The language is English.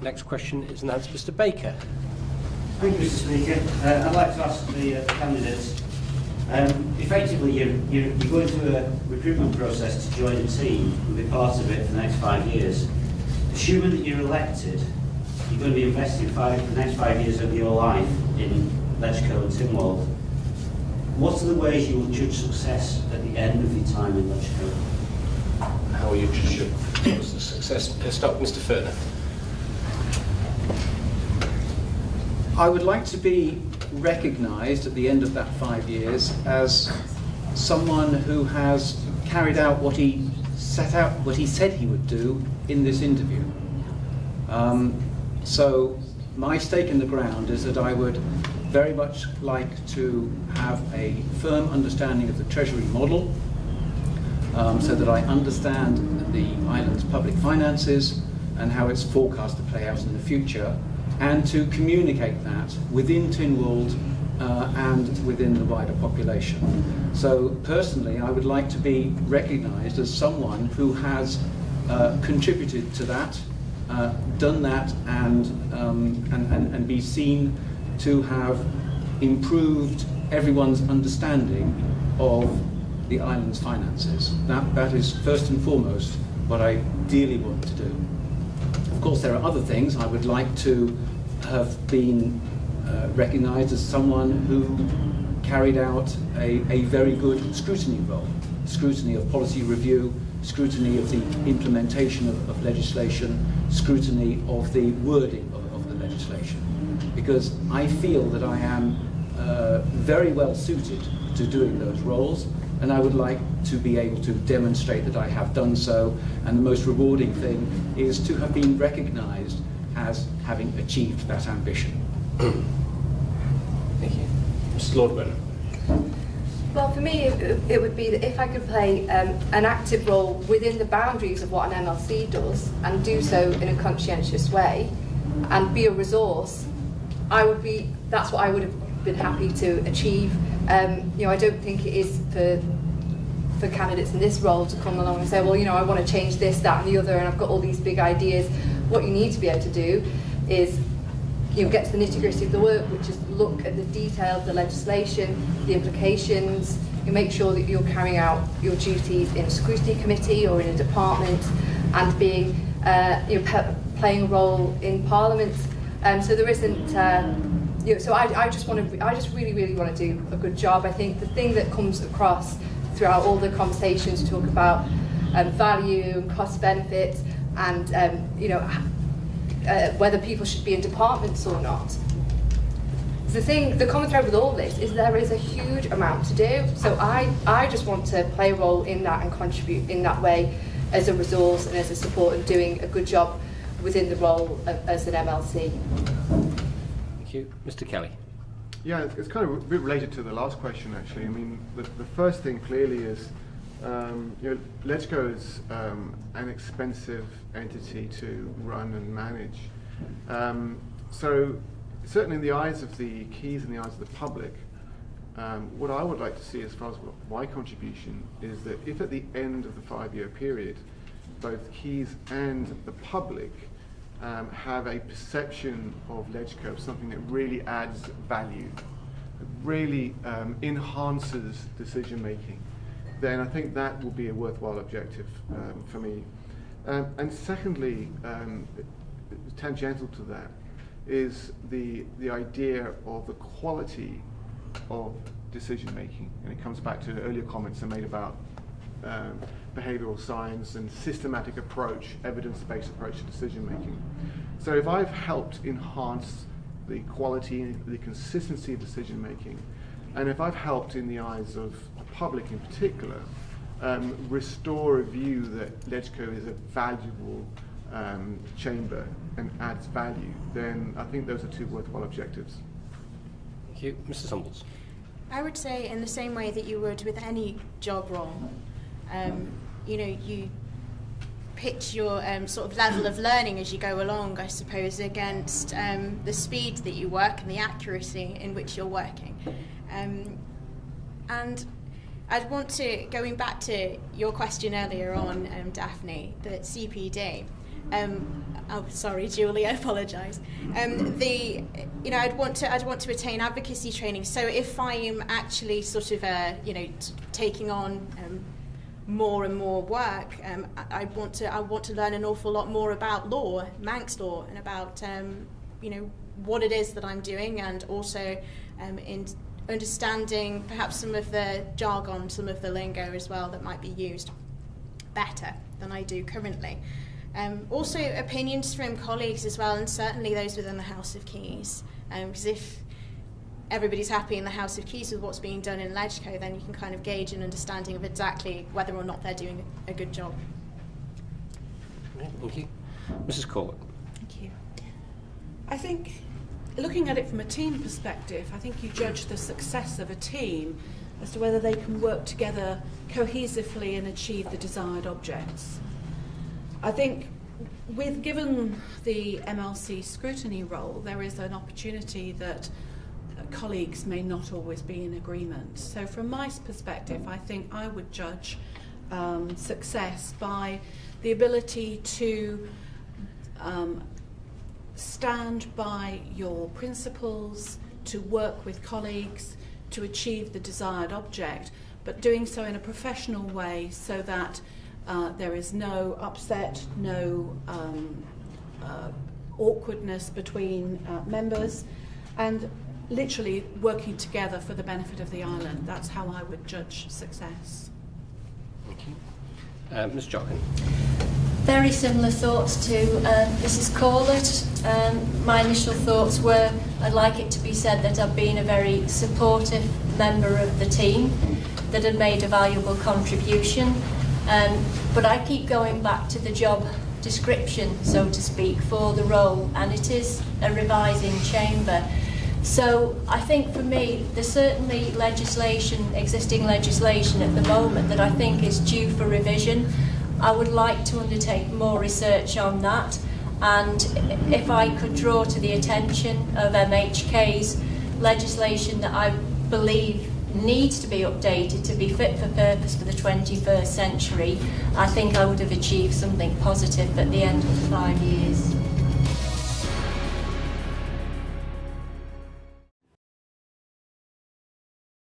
Next question is announced Mr. Baker. Thank you, Mr. Speaker. I'd like to ask the candidates. Effectively, you're going through a recruitment process to join a team and be part of it for the next 5 years. Assuming that you're elected, you're going to be investing the next 5 years of your life in Ledgeco and Tynwald. What are the ways you will judge success at the end of your time in Ledgeco? How will you judge your success? Start with Mr. Furner. I would like to be recognised at the end of that 5 years as someone who has carried out what he said he would do in this interview. So my stake in the ground is that I would very much like to have a firm understanding of the Treasury model, so that I understand the island's public finances and how it's forecast to play out in the future, and to communicate that within Tynwald and within the wider population. So personally, I would like to be recognised as someone who has contributed to that, done that, and be seen to have improved everyone's understanding of the island's finances. That is first and foremost what I ideally want to do. Of course, there are other things. I would like to have been recognised as someone who carried out a very good scrutiny role. Scrutiny of policy review, scrutiny of the implementation of legislation, scrutiny of the wording of the legislation. Because I feel that I am very well suited to doing those roles, and I would like to be able to demonstrate that I have done so, and the most rewarding thing is to have been recognised as having achieved that ambition. Thank you. Mr. Lord-Brennan. Well, for me, it would be that if I could play an active role within the boundaries of what an MLC does, and do so in a conscientious way, and be a resource, that's what I would have been happy to achieve. You know, I don't think it is for candidates in this role to come along and say, well, you know, I want to change this, that, and the other, and I've got all these big ideas. What you need to be able to do is, you know, get to the nitty-gritty of the work, which is look at the detail of the legislation, the implications. You make sure that you're carrying out your duties in a scrutiny committee or in a department, and being, you know, playing a role in Parliament. So there isn't. You know, so I just really want to do a good job. I think the thing that comes across throughout all the conversations talk about value and cost benefits, and you know, whether people should be in departments or not. The common thread with all this is there is a huge amount to do. So I just want to play a role in that and contribute in that way as a resource and as a support, and doing a good job within the role as an MLC. Thank you. Mr. Kelly. Yeah, it's kind of a bit related to the last question, actually. I mean, the first thing clearly is, you know, Ledgeco is an expensive entity to run and manage. So certainly in the eyes of the Keys and the eyes of the public, what I would like to see as far as my contribution is that if at the end of the 5-year period, both Keys and the public have a perception of Ledgeco as something that really adds value, really enhances decision making, then I think that will be a worthwhile objective for me. And secondly, tangential to that, is the idea of the quality of decision making, and it comes back to earlier comments I made about behavioural science and systematic approach, evidence-based approach to decision making. So if I've helped enhance the quality and the consistency of decision making, and if I've helped in the eyes of the public in particular, restore a view that Ledgeco is a valuable chamber and adds value, then I think those are two worthwhile objectives. Thank you. Mrs. Humbles. I would say in the same way that you would with any job role, you know, you pitch your sort of level of learning as you go along, I suppose, against the speed that you work and the accuracy in which you're working. And I'd want to, going back to your question earlier on, Daphne, the CPD, Oh, sorry, Julie, I apologise. I'd want to attain advocacy training. So if I'm actually sort of, taking on more and more work, I want to learn an awful lot more about law, Manx law, and about what it is that I'm doing, and also in understanding perhaps some of the jargon, some of the lingo as well that might be used better than I do currently. Also opinions from colleagues as well, and certainly those within the House of Keys, because if everybody's happy in the House of Keys with what's being done in LegCo, then you can kind of gauge an understanding of exactly whether or not they're doing a good job. Thank you. Mrs. Corlett. Thank you. I think, looking at it from a team perspective, I think you judge the success of a team as to whether they can work together cohesively and achieve the desired objects. I think, given the MLC scrutiny role, there is an opportunity that colleagues may not always be in agreement. So from my perspective, I think I would judge success by the ability to stand by your principles, to work with colleagues, to achieve the desired object, but doing so in a professional way so that there is no upset, no awkwardness between members, and literally working together for the benefit of the island. That's how I would judge success. Thank you. Ms. Joughin. Very similar thoughts to Mrs. Corlett. My initial thoughts were, I'd like it to be said that I've been a very supportive member of the team that had made a valuable contribution. But I keep going back to the job description, so to speak, for the role, and it is a revising chamber. So I think for me, there's certainly existing legislation at the moment that I think is due for revision. I would like to undertake more research on that, and if I could draw to the attention of MHK's legislation that I believe needs to be updated to be fit for purpose for the 21st century, I think I would have achieved something positive at the end of the 5 years.